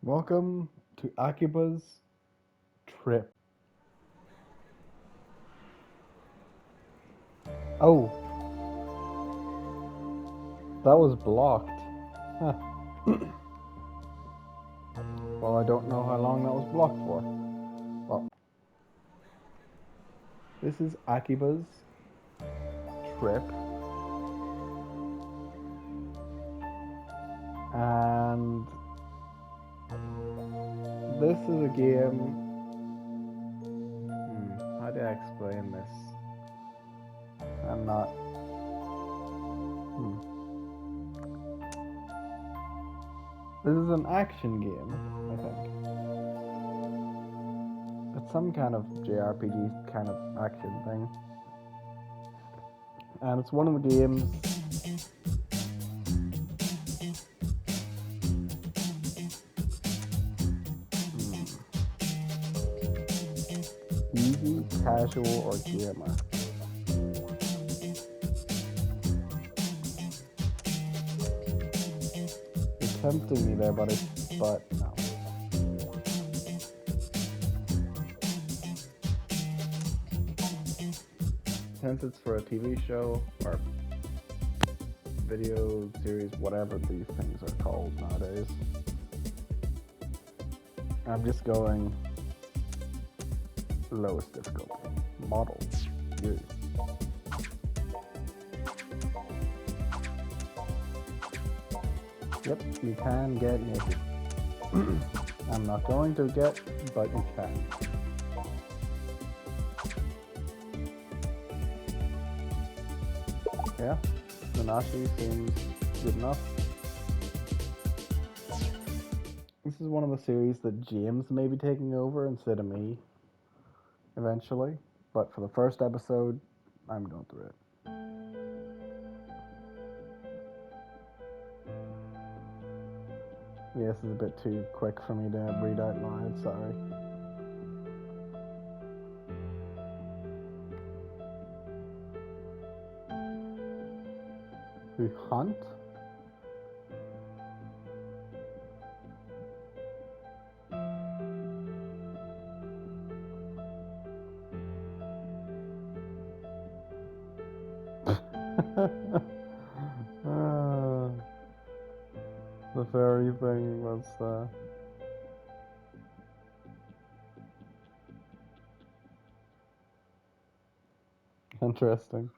Welcome to AKIBA'S trip. Oh, that was blocked. Huh. Well, I don't know how long that was blocked for. Well, this is AKIBA'S trip. And this is a game. How do I explain this? I'm not. This is an action game, I think. It's some kind of JRPG kind of action thing. And it's one of the games. Easy, casual, or gamer. You're tempting me there, buddy, but no. Since it's for a TV show or video series, whatever these things are called nowadays, I'm just going lowest difficulty. Model. Use. Yep, you can get naked. I'm not going to get, but you can. Yeah, Nanashi seems good enough. This is one of the series that James may be taking over instead of me eventually, but for the first episode, I'm going through it. Yeah, this is a bit too quick for me to read out loud, sorry. We hunt? The fairy thing was interesting.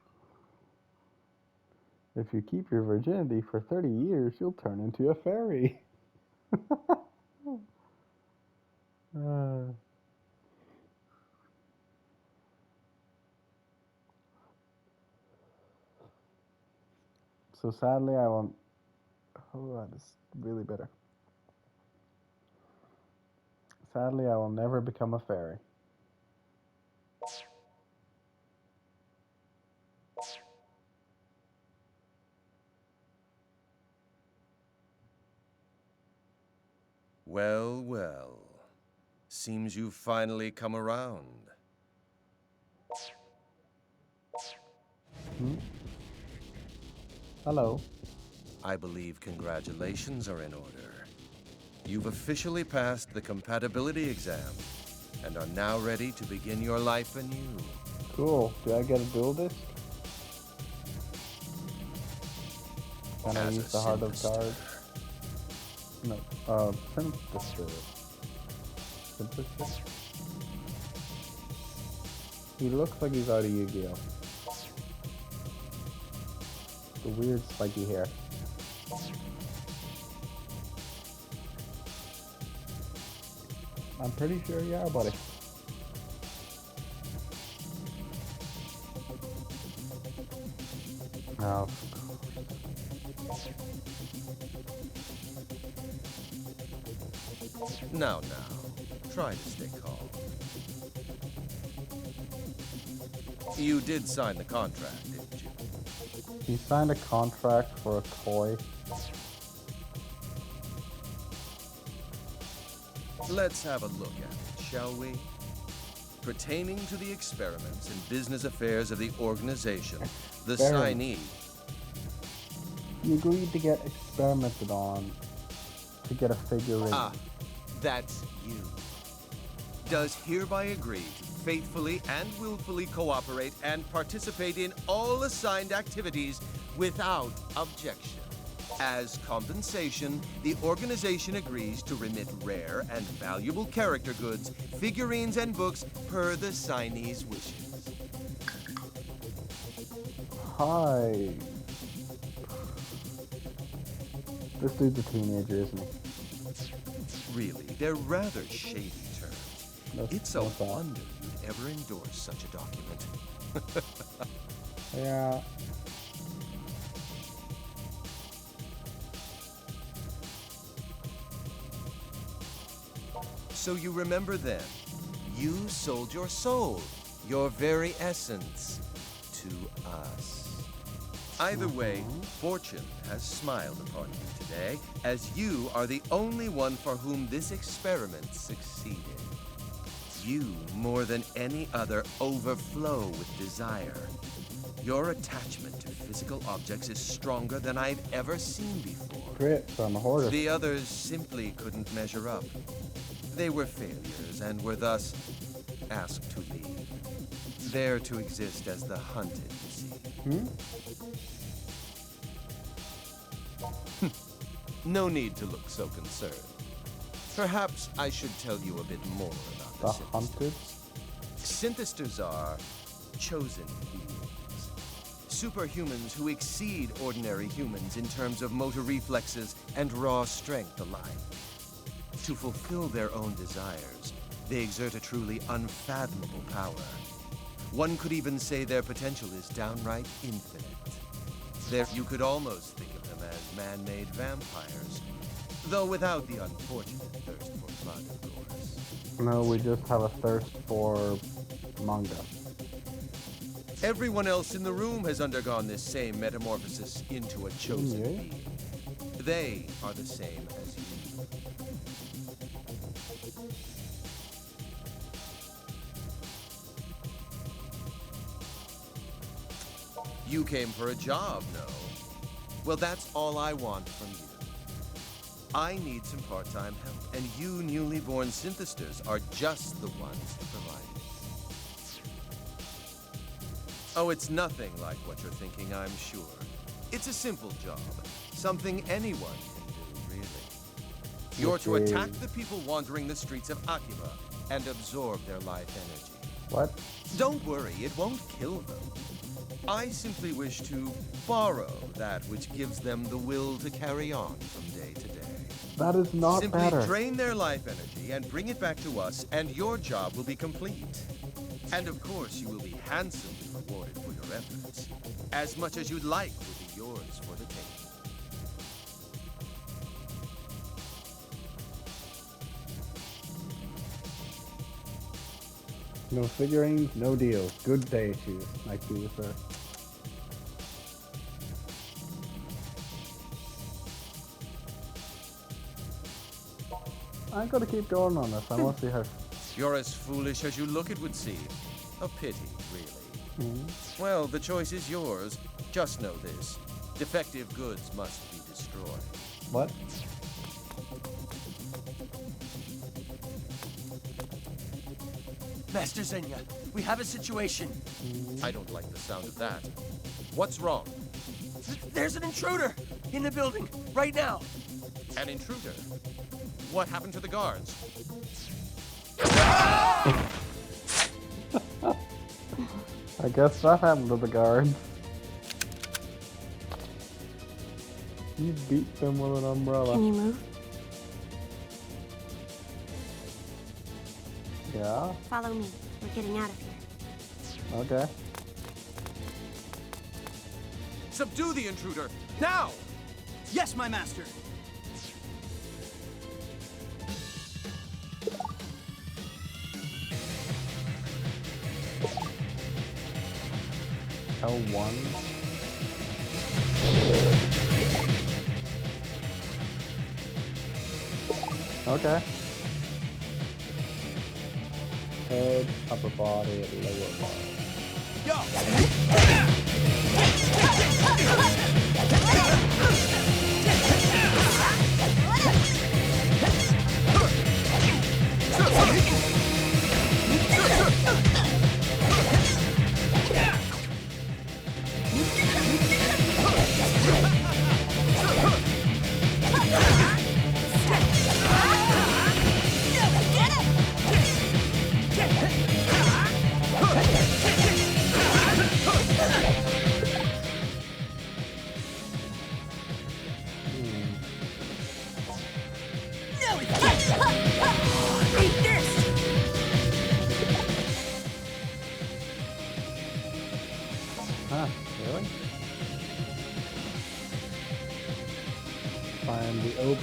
If you keep your virginity for 30 years, you'll turn into a fairy. So sadly, I won't. Oh, that is really bitter. Sadly, I will never become a fairy. Well, well. Seems you've finally come around. Hello. I believe congratulations are in order. You've officially passed the compatibility exam and are now ready to begin your life anew. Cool. Do I get a dual disc? Can I use the heart of cards? No. Synthesis. Synthesis? He looks like he's out of Yu-Gi-Oh! The weird spiky hair. I'm pretty sure you are, buddy. Oh. Now, try to stay calm. You did sign the contract, didn't you? He signed a contract for a toy. Let's have a look at it, shall we? Pertaining to the experiments and business affairs of the organization, the signee. You agreed to get experimented on to get a figurine. That's you. Does hereby agree to faithfully and willfully cooperate and participate in all assigned activities without objection. As compensation, the organization agrees to remit rare and valuable character goods, figurines, and books per the signee's wishes. Hi. This dude's a teenager, isn't he? Really, they're rather shady terms. It's a What's that? wonder you'd ever endorse such a document. Yeah. So you remember then, you sold your soul, your very essence, to us. Either way, fortune has smiled upon you today, as you are the only one for whom this experiment succeeded. You, more than any other, overflow with desire. Your attachment to physical objects is stronger than I've ever seen before. Great, so I'm a hoarder. The others simply couldn't measure up. They were failures and were thus asked to leave. There to exist as the hunted, you see. No need to look so concerned. Perhaps I should tell you a bit more about The the hunted? Synthesters are chosen beings. Superhumans who exceed ordinary humans in terms of motor reflexes and raw strength alike. To fulfill their own desires, they exert a truly unfathomable power. One could even say their potential is downright infinite. You could almost think of them as man-made vampires, though without the unfortunate thirst for blood, of course. No, we just have a thirst for manga. Everyone else in the room has undergone this same metamorphosis into a chosen being. They are the same as you. You came for a job, no? Well, that's all I want from you. I need some part-time help, and you newly born synthesters are just the ones to provide it. Oh, it's nothing like what you're thinking, I'm sure. It's a simple job. Something anyone can do, really. You're to attack the people wandering the streets of Akiba and absorb their life energy. What? Don't worry, it won't kill them. I simply wish to borrow that which gives them the will to carry on from day to day. That is not Simply better. drain their life energy and bring it back to us, and your job will be complete. And of course, you will be handsomely rewarded for your efforts. As much as you'd like will be yours for the taking. No figurines, no deal. Good day to you, my dear sir. I'm gonna keep going on this. I want to see how. You're as foolish as you look, it would seem. A pity, really. Well, the choice is yours. Just know this. Defective goods must be destroyed. What? Master Xenia, we have a situation. I don't like the sound of that. What's wrong? There's an intruder in the building right now. An intruder? What happened to the guards? I guess that happened to the guards. You beat them with an umbrella. Can you move? Yeah? Follow me. We're getting out of here. Okay. Subdue the intruder! Now! Yes, my master. L1. Okay. Head, upper body, lower body.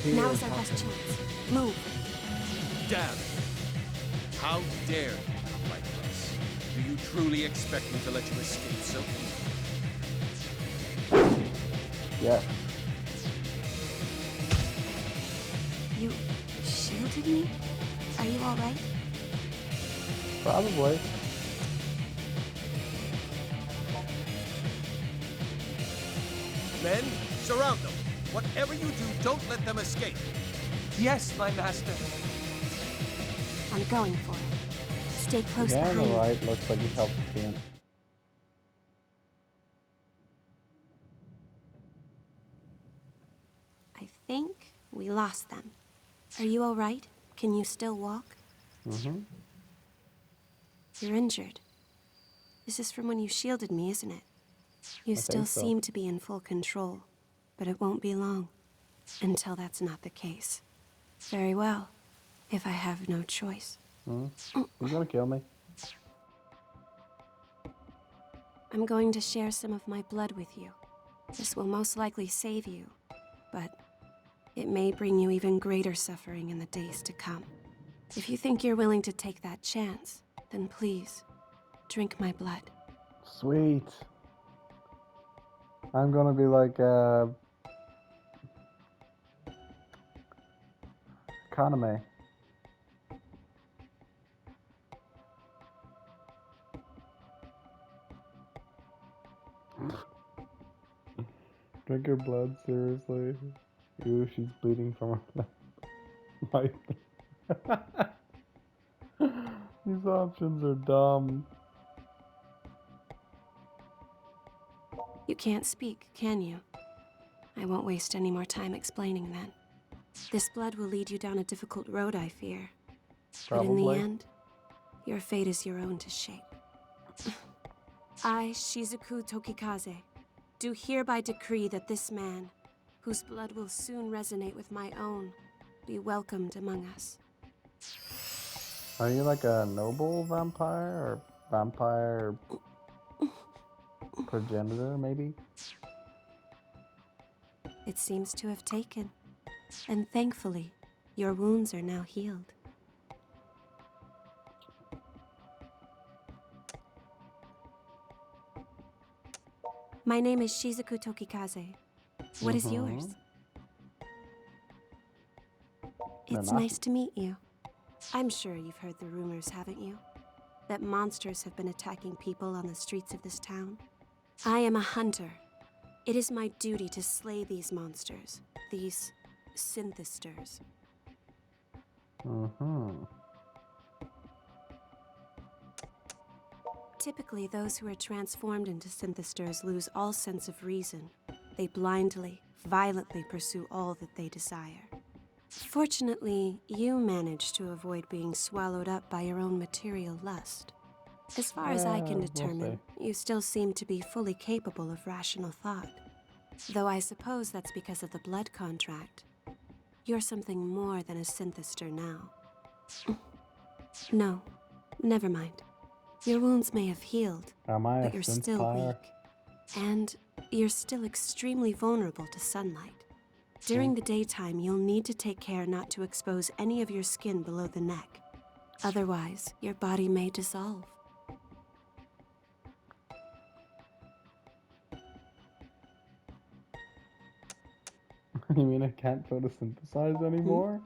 here. Now is our best chance. Move. Damn it! How dare you fight us? Do you truly expect me to let you escape so easily? Yeah. You shielded me? Are you all right? Probably. Men, surround them. Whatever you do, don't let them escape. Yes, my master. I'm going for it. Stay close Yeah, behind on the me. right looks like he helped the camp. I think we lost them. Are you all right? Can you still walk? Mm-hmm. You're injured. This is from when you shielded me, isn't it? You I still think so. seem to be in full control, but it won't be long until that's not the case. Very well, if I have no choice. He's gonna kill me. I'm going to share some of my blood with you. This will most likely save you, but it may bring you even greater suffering in the days to come. If you think you're willing to take that chance, then please, drink my blood. Sweet. I'm gonna be like Kaname. Drink her blood, seriously. Ooh, she's bleeding from her life. These options are dumb. You can't speak, can you? I won't waste any more time explaining then. This blood will lead you down a difficult road, I fear. But in the Probably. end, your fate is your own to shape. I, Shizuku Tokikaze, do hereby decree that this man, whose blood will soon resonate with my own, be welcomed among us. Are you like a noble vampire or vampire progenitor, maybe? It seems to have taken, and thankfully, your wounds are now healed. My name is Shizuku Tokikaze. What is yours? It's nice to meet you. I'm sure you've heard the rumors, haven't you? That monsters have been attacking people on the streets of this town. I am a hunter. It is my duty to slay these monsters, these synthesters. Typically, those who are transformed into synthesters lose all sense of reason. They blindly, violently pursue all that they desire. Fortunately, you managed to avoid being swallowed up by your own material lust. As far as I can We'll determine, you still seem to be fully capable of rational thought. Though I suppose that's because of the blood contract. You're something more than a synthester now. No, never mind. Your wounds may have healed, Am I a but you're still synthpire? weak. And you're still extremely vulnerable to sunlight. During the daytime, you'll need to take care not to expose any of your skin below the neck. Otherwise, your body may dissolve. You mean I can't photosynthesize anymore?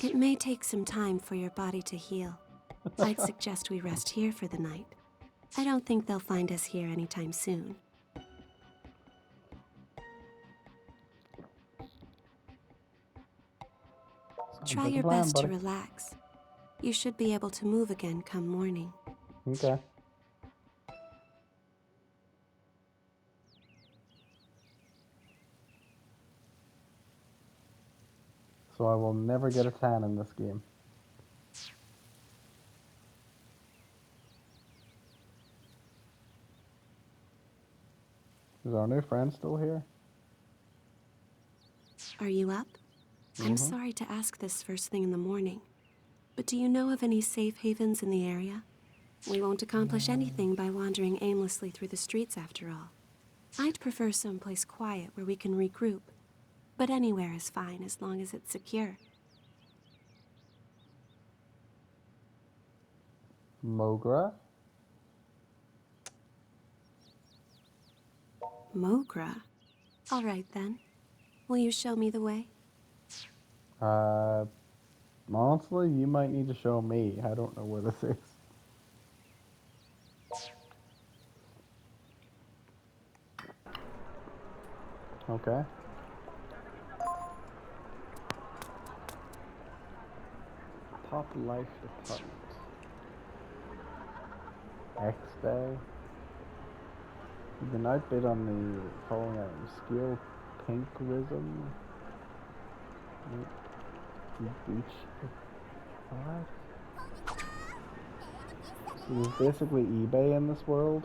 It may take some time for your body to heal. I'd suggest we rest here for the night. I don't think they'll find us here anytime soon. Try your best to relax. You should be able to move again come morning. Okay. So I will never get a tan in this game. Is our new friend still here? Are you up? I'm sorry to ask this first thing in the morning, but do you know of any safe havens in the area? We won't accomplish anything by wandering aimlessly through the streets after all. I'd prefer someplace quiet where we can regroup. But anywhere is fine as long as it's secure. Mogra? Mogra? All right then. Will you show me the way? Honestly, you might need to show me. I don't know where this is. Okay. Top life department. X-Day. The night bid on the following items. Skill Pinkrism. Beach. What? So there's basically eBay in this world.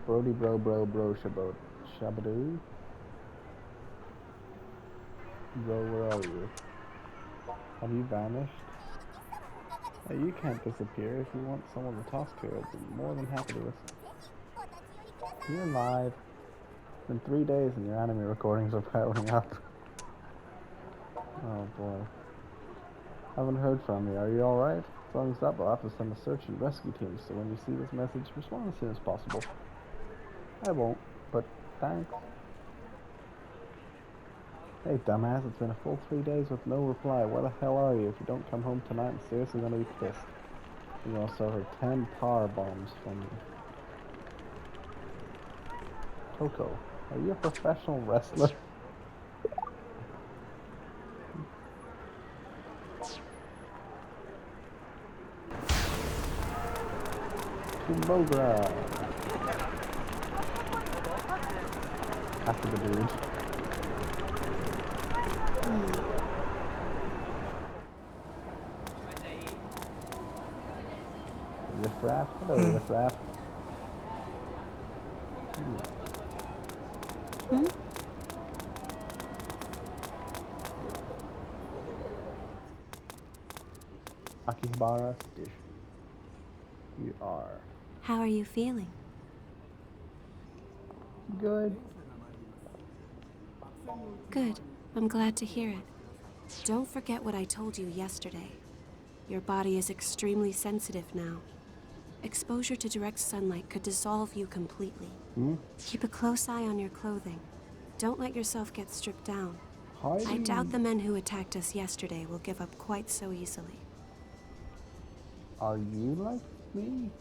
Brody bro shabadoo. Bro, where are you? Have you vanished? Hey, you can't disappear. If you want someone to talk to, I'd be more than happy to listen. You're live. It's been 3 days and your anime recordings are piling up. Oh boy. Haven't heard from you. Are you alright? Thumbs up. I'll have to send a search and rescue team, so when you see this message, respond as soon as possible. I won't, but thanks. Hey dumbass, it's been a full 3 days with no reply. Where the hell are you? If you don't come home tonight, I'm seriously gonna be pissed. You're gonna suffer 10 power bombs from me. Coco, are you a professional wrestler? Mogra. After the dude. Riff-raff? Hello, riff-raff. AKIBA'S dish. You are. How are you feeling? Good. Good. I'm glad to hear it. Don't forget what I told you yesterday. Your body is extremely sensitive now. Exposure to direct sunlight could dissolve you completely. Keep a close eye on your clothing. Don't let yourself get stripped down. I doubt the men who attacked us yesterday will give up quite so easily. Are you like me?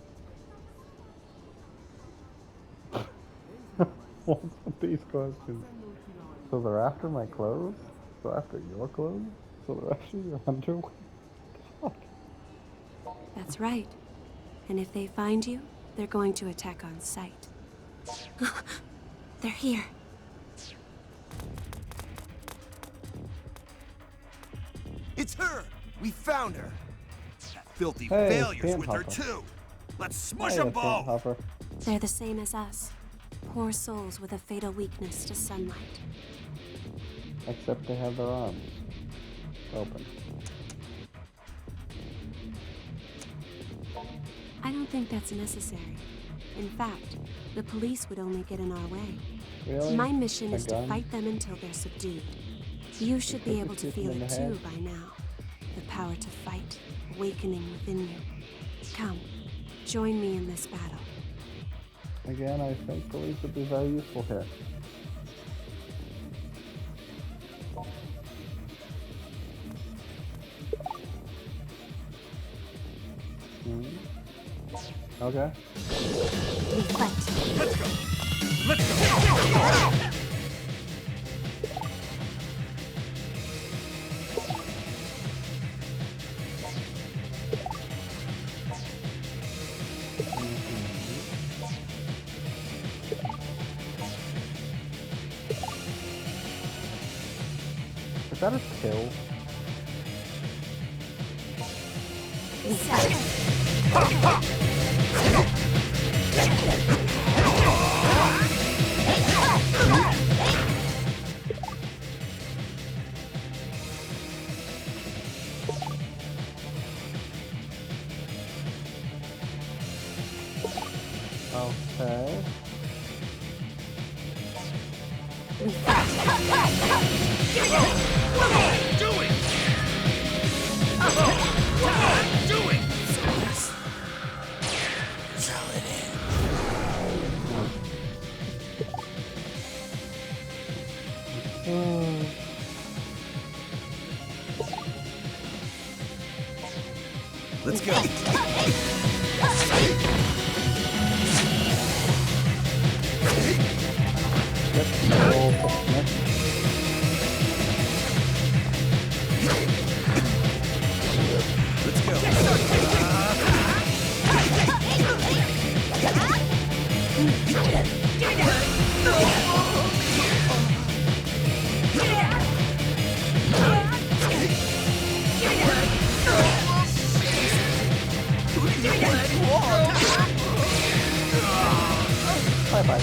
What's with these questions? So they're after my clothes? So after your clothes? So they're after your underwear? That's right. And if they find you, they're going to attack on sight. They're here. It's her! We found her! That filthy Hey, failure's with her Hopper. too! Let's smush Hey, them that's both! Hopper. They're the same as us. Poor souls with a fatal weakness to sunlight. Except they have their arms open. I don't think that's necessary. In fact, the police would only get in our way. Really? My mission A is gun? to fight them until they're subdued. You should be able to shoot them feel in it the too head? by now. The power to fight, awakening within you. Come, join me in this battle. Again, I think police would be very useful here. Okay. We fight. Let's go! Let's go! Is that a kill? We fight. Okay. me first. What are you doing? What are you doing? That's how it is. Let's go. Let's go. Bye-bye.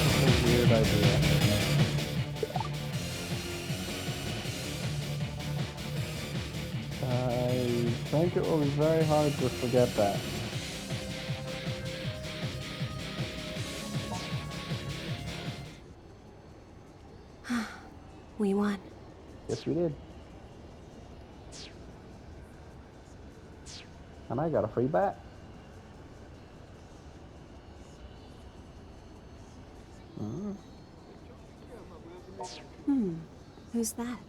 This is a weird idea. I think it will be very hard to forget that. We won. Yes, we did. And I got a free bat. Who's that?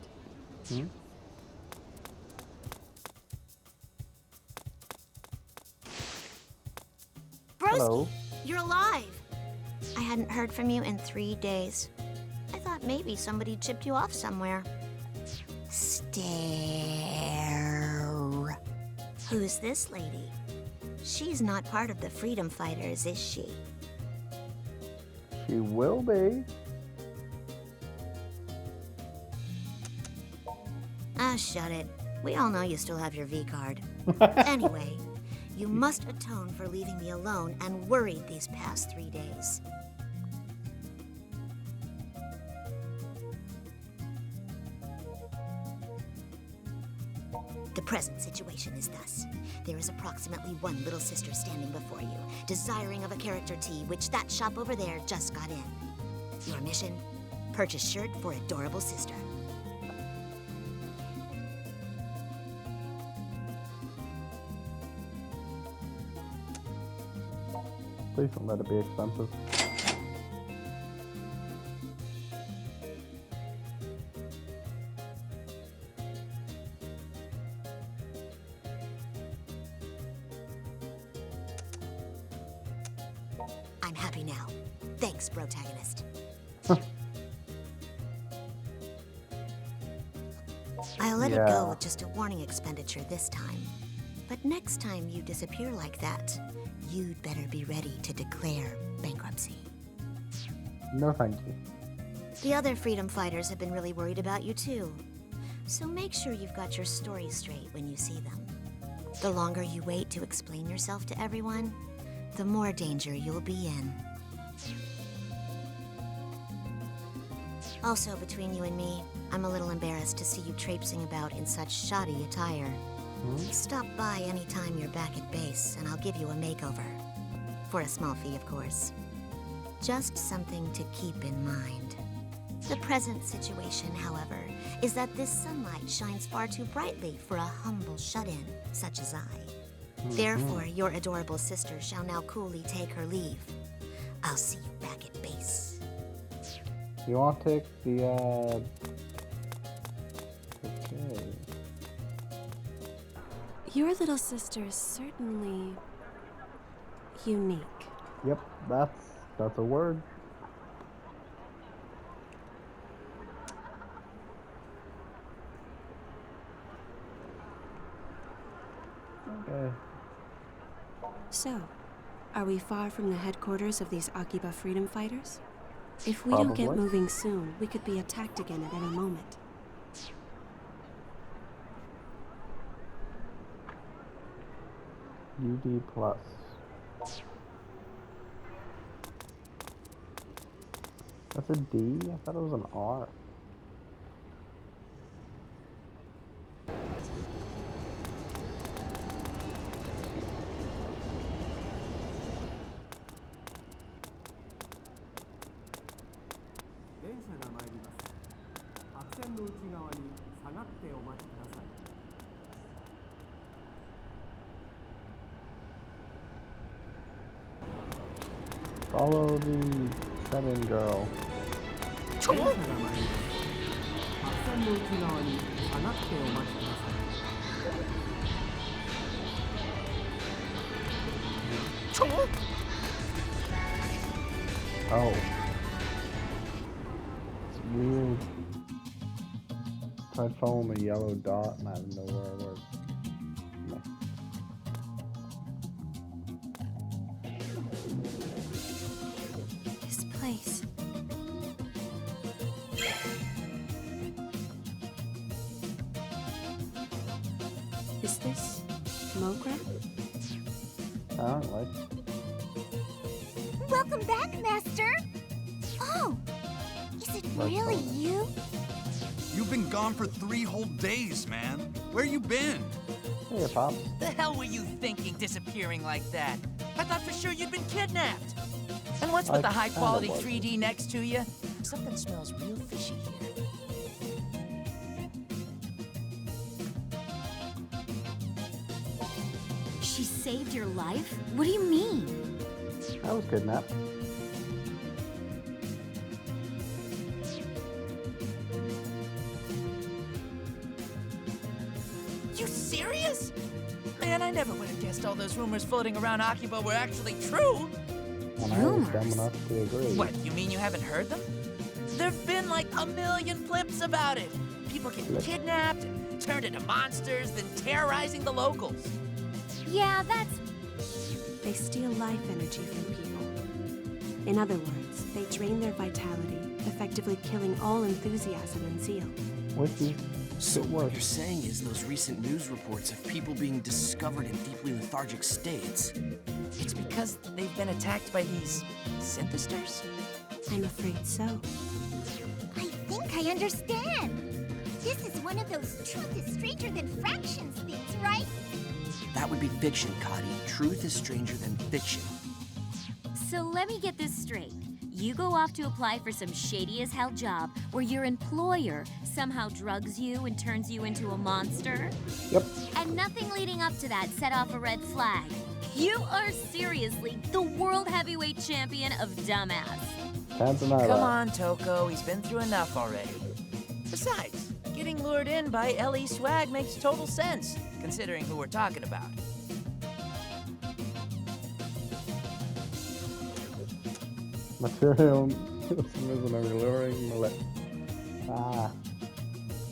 Hello. You're alive! I hadn't heard from you in 3 days. I thought maybe somebody chipped you off somewhere. Stare. Who's this lady? She's not part of the Freedom Fighters, is she? She will be. Ah, shut it. We all know you still have your V-card. Anyway, you must atone for leaving me alone and worried these past 3 days. The present situation is thus. There is approximately one little sister standing before you, desiring of a character tee, which that shop over there just got in. Your mission? Purchase shirt for adorable sister. Please don't let it be expensive. I'm happy now. Thanks, protagonist. I'll let it go Yeah. with just a warning expenditure this time. But next time you disappear like that, you'd better be ready to declare bankruptcy. No, thank you. The other freedom fighters have been really worried about you too. So make sure you've got your story straight when you see them. The longer you wait to explain yourself to everyone, the more danger you'll be in. Also, between you and me, I'm a little embarrassed to see you traipsing about in such shoddy attire. Stop by anytime you're back at base, and I'll give you a makeover. For a small fee, of course. Just something to keep in mind. The present situation, however, is that this sunlight shines far too brightly for a humble shut-in such as I. Therefore, your adorable sister shall now coolly take her leave. I'll see you back at base. You want to take the, okay. Your little sister is certainly unique. Yep, that's a word. Okay. So, are we far from the headquarters of these Akiba freedom fighters? If we don't get Probably. moving soon, we could be attacked again at any moment. UD plus. That's a D? I thought it was an R. Follow the shut-in girl. 電車が参ります。白線の内側に下がってお待ちください。 Oh. It's weird. Tried following the yellow dot and I didn't know where I was. No. This place. Is this Mogra? I don't like. Welcome back, Master. Oh, is it really you? You've been gone for 3 whole days, man. Where you been? Hey, Pops. The hell were you thinking disappearing like that? I thought for sure you'd been kidnapped. And what's with the high-quality 3D next to you? Something smells real fishy here. She saved your life? What do you mean? I was kidnapped. You serious? Man, I never would have guessed all those rumors floating around Akiba were actually true. And I was dumb enough to agree. What, you mean you haven't heard them? There've been like a million flips about it. People getting kidnapped, and turned into monsters, then terrorizing the locals. Yeah, that's... They steal life energy from people. In other words, they drain their vitality, effectively killing all enthusiasm and zeal. Which is So what you're saying is those recent news reports of people being discovered in deeply lethargic states. It's because they've been attacked by these synthesters? I'm afraid so. I think I understand. This is one of those truth is stranger than fractions things, right? That would be fiction, Kadi. Truth is stranger than fiction. So let me get this straight. You go off to apply for some shady-as-hell job where your employer somehow drugs you and turns you into a monster? Yep. And nothing leading up to that set off a red flag. You are seriously the world heavyweight champion of dumbass. Can't deny that. Come on, Toko. He's been through enough already. Besides, getting lured in by LE swag makes total sense, considering who we're talking about. Materialism is an alluring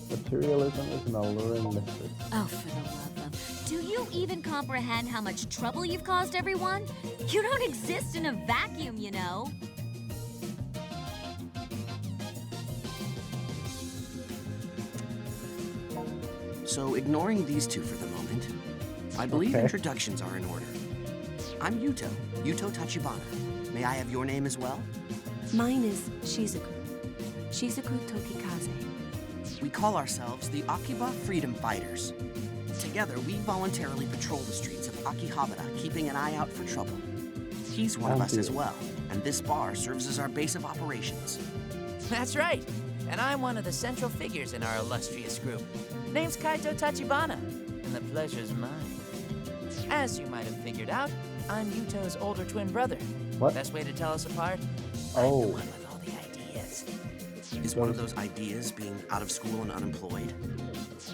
Materialism is an alluring mistress. Oh, for the love of... Do you even comprehend how much trouble you've caused everyone? You don't exist in a vacuum, you know. So ignoring these two for the moment, I believe introductions are in order. I'm Yuto Tachibana. May I have your name as well? Mine is Shizuku Tokikaze. We call ourselves the Akiba Freedom Fighters. Together, we voluntarily patrol the streets of Akihabara, keeping an eye out for trouble. He's one of us as well, and this bar serves as our base of operations. That's right. And I'm one of the central figures in our illustrious group. Name's Kaito Tachibana, and the pleasure's mine. As you might have figured out, I'm Yuto's older twin brother. What? Best way to tell us apart? Oh. I'm the one with all the ideas. Is one of those ideas being out of school and unemployed?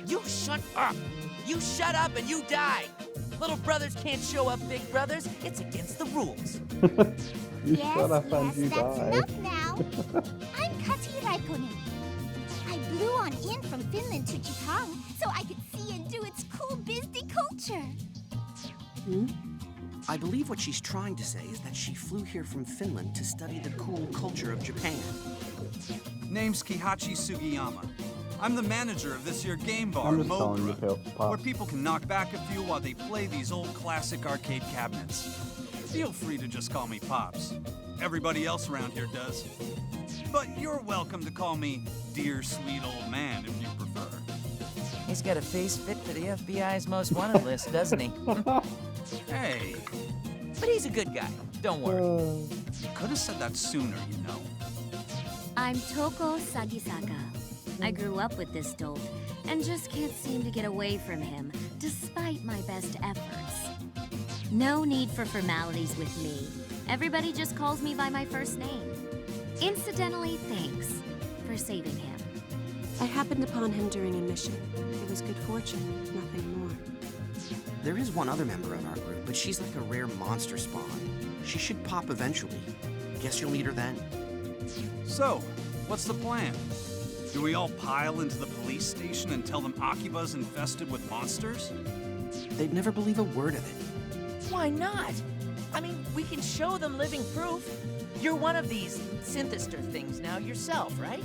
You shut up! You shut up and you die! Little brothers can't show up big brothers. It's against the rules. You shut up and you that's die. enough now. I'm Kati Raikkonen. I blew on in from Finland to Japan so I could see and do its cool bizdy culture. I believe what she's trying to say is that she flew here from Finland to study the cool culture of Japan. Name's Kihachi Sugiyama. I'm the manager of this here game bar, I'm just calling you Mogra, Pops. where people can knock back a few while they play these old classic arcade cabinets. Feel free to just call me Pops. Everybody else around here does. But you're welcome to call me Dear Sweet Old Man if you prefer. He's got a face fit for the FBI's most wanted list, doesn't he? Hey, But he's a good guy. Don't worry. you could have said that sooner, you know. I'm Toko Sagisaka. I grew up with this dolt and just can't seem to get away from him, despite my best efforts. No need for formalities with me. Everybody just calls me by my first name. Incidentally, thanks for saving him. I happened upon him during a mission. It was good fortune, nothing more. There is one other member of our group, but she's like a rare monster spawn. She should pop eventually. Guess you'll meet her then. So, what's the plan? Do we all pile into the police station and tell them AKIBA'S infested with monsters? They'd never believe a word of it. Why not? I mean, we can show them living proof. You're one of these synthester things now yourself, right?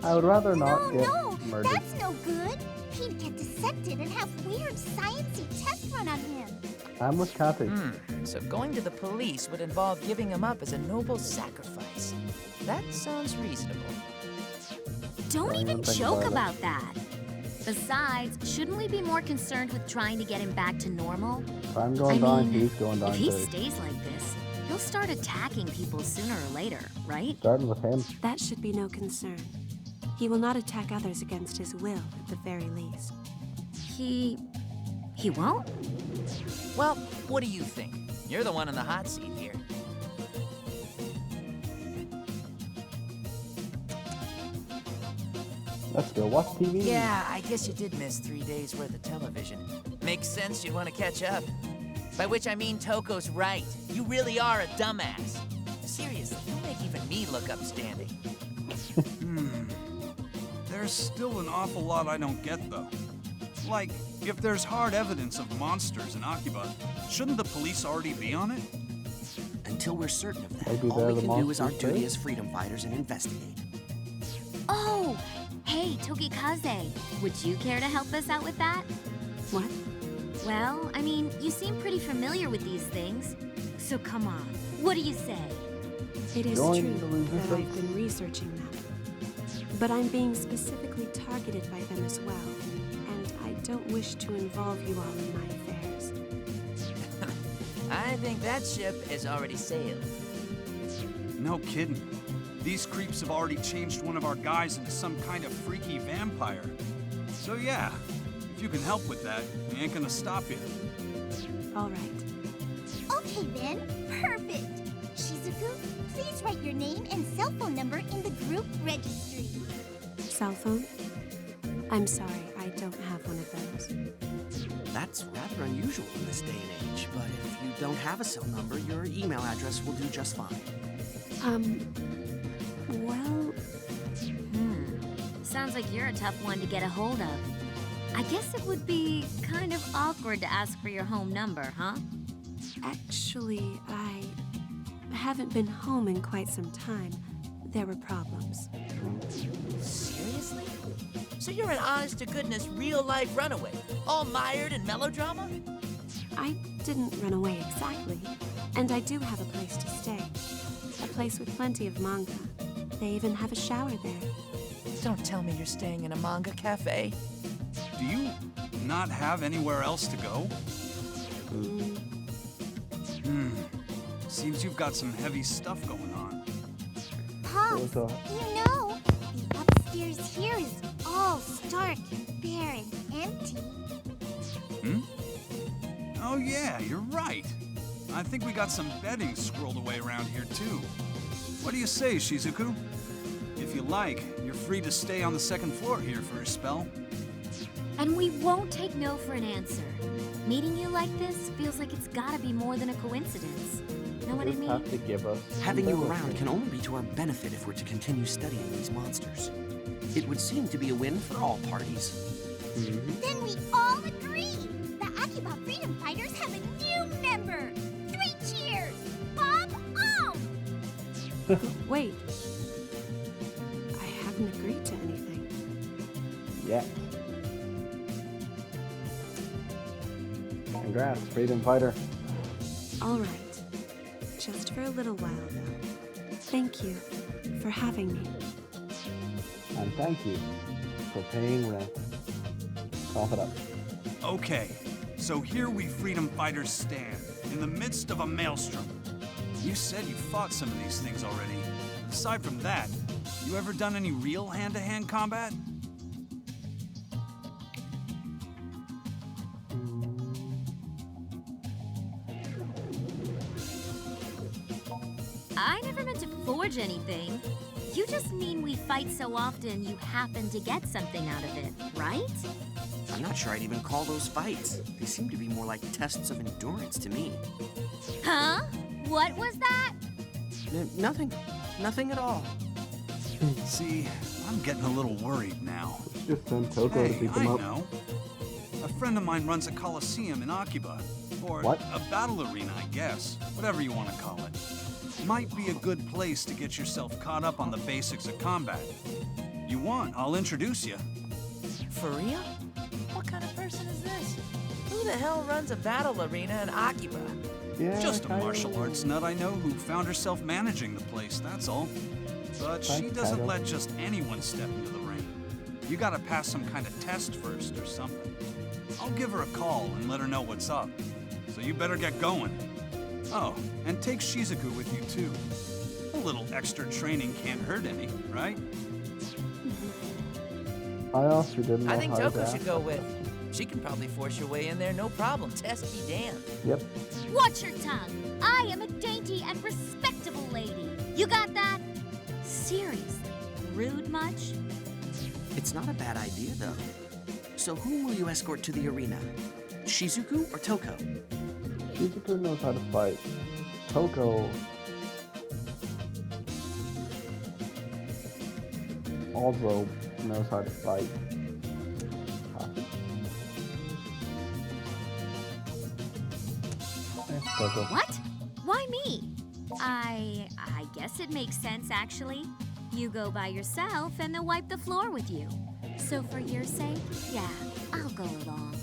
I would rather not get No, murdered. that's no good. He'd get dissected and have weird sciencey tests run on him. I'm with Kathy. So going to the police would involve giving him up as a noble sacrifice. That sounds reasonable. Don't Don't even even think joke about about that. Besides, shouldn't we be more concerned with trying to get him back to normal? If I'm going down, he's going down if he too. stays like this, he'll start attacking people sooner or later, right? Starting with him. That should be no concern. He will not attack others against his will, at the very least. He won't? Well, what do you think? You're the one in the hot seat here. Let's go watch TV. Yeah, I guess you did miss 3 days worth of television. Makes sense you'd want to catch up. By which I mean Toko's right. You really are a dumbass. Seriously, you make even me look upstanding. There's still an awful lot I don't get, though. Like, if there's hard evidence of monsters in Akiba, shouldn't the police already be on it? Until we're certain of that, Maybe all they're we the can do is our monsters duty too? as freedom fighters and investigate. Oh, hey, Togikaze, would you care to help us out with that? What? Well, I mean, you seem pretty familiar with these things. So come on, what do you say? It is Join true the that I've resistance. been researching them. But I'm being specifically targeted by them as well, and I don't wish to involve you all in my affairs. I think that ship has already sailed. No kidding. These creeps have already changed one of our guys into some kind of freaky vampire. So yeah, if you can help with that, we ain't gonna stop you. All right. Okay then, perfect. Shizuku, please write your name and cell phone number in the group registry. Cell phone? I'm sorry, I don't have one of those. That's rather unusual in this day and age, but if you don't have a cell number, your email address will do just fine. Well, Sounds like you're a tough one to get a hold of. I guess it would be kind of awkward to ask for your home number, huh? actually, I haven't been home in quite some time. There were problems. Seriously? So you're an honest-to-goodness real-life runaway, all mired in melodrama? I didn't run away exactly, and I do have a place to stay. A place with plenty of manga. They even have a shower there. Don't tell me you're staying in a manga cafe. Do you not have anywhere else to go? Seems you've got some heavy stuff going on. Pops, What's up? you know, the upstairs here is all stark and bare and empty. Oh yeah, you're right. I think we got some bedding squirreled away around here too. What do you say, Shizuku? If you like, you're free to stay on the second floor here for a spell. And we won't take no for an answer. Meeting you like this feels like it's gotta be more than a coincidence. Know what I Just mean? have to give us Having you some around benefit. can only be to our benefit if we're to continue studying these monsters. It would seem to be a win for all parties. Then we all agree. The Akiba Freedom Fighters have a new member. 3 cheers. Bob on. Wait. I haven't agreed to anything. Yeah. Congrats, freedom fighter. All right. Just for a little while, though. Thank you for having me. And thank you for paying rent. Cough it up. Okay, so here we freedom fighters stand, in the midst of a maelstrom. You said you fought some of these things already. Aside from that, you ever done any real hand-to-hand combat? forge anything. You just mean we fight so often you happen to get something out of it, right? I'm not sure I'd even call those fights. They seem to be more like tests of endurance to me. Huh? What was that? Nothing. Nothing at all. See, I'm getting a little worried now. Just send Toko to Hey, beat I them up. know. A friend of mine runs a coliseum in Akiba. Or What? a battle arena, I guess. Whatever you want to call it. Might be a good place to get yourself caught up on the basics of combat. You want, I'll introduce you. For real? What kind of person is this? Who the hell runs a battle arena in Akiba? Yeah, Just a Kaido. martial arts nut I know who found herself managing the place, that's all. But she Thanks, doesn't Kaido. let just anyone step into the ring. You gotta pass some kind of test first or something. I'll give her a call and let her know what's up. So you better get going. Oh, and take Shizuku with you too. A little extra training can't hurt any, right? I also didn't know I think how to Toko dash. should go with. She can probably force your way in there, no problem. Test be damned. Yep. Watch your tongue. I am a dainty and respectable lady. You got that? Seriously, rude much? It's not a bad idea, though. So whom will you escort to the arena? Shizuku or Toko? Shizuku knows how to fight. Toko also knows how to fight. Toko. What? Why me? I guess it makes sense, actually. You go by yourself and they'll wipe the floor with you. So for your sake, yeah, I'll go along.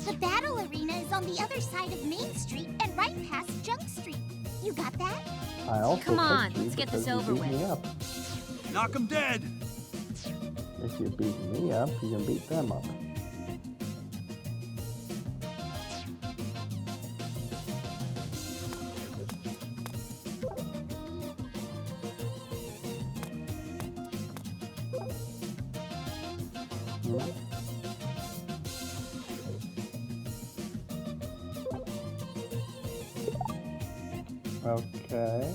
The battle arena is on the other side of Main Street and right past Junk Street. You got that? I also Come on, picked you let's get this because you over beat me with. up. Knock 'em dead! If you beat me up, you can beat them up. Okay.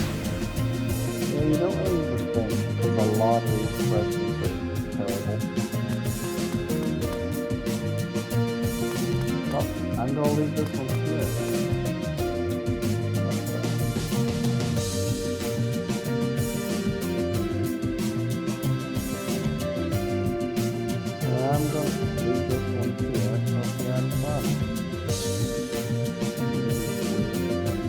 Yeah, you don't really even think, because a lot of these questions are terrible. Well, I'm gonna leave this one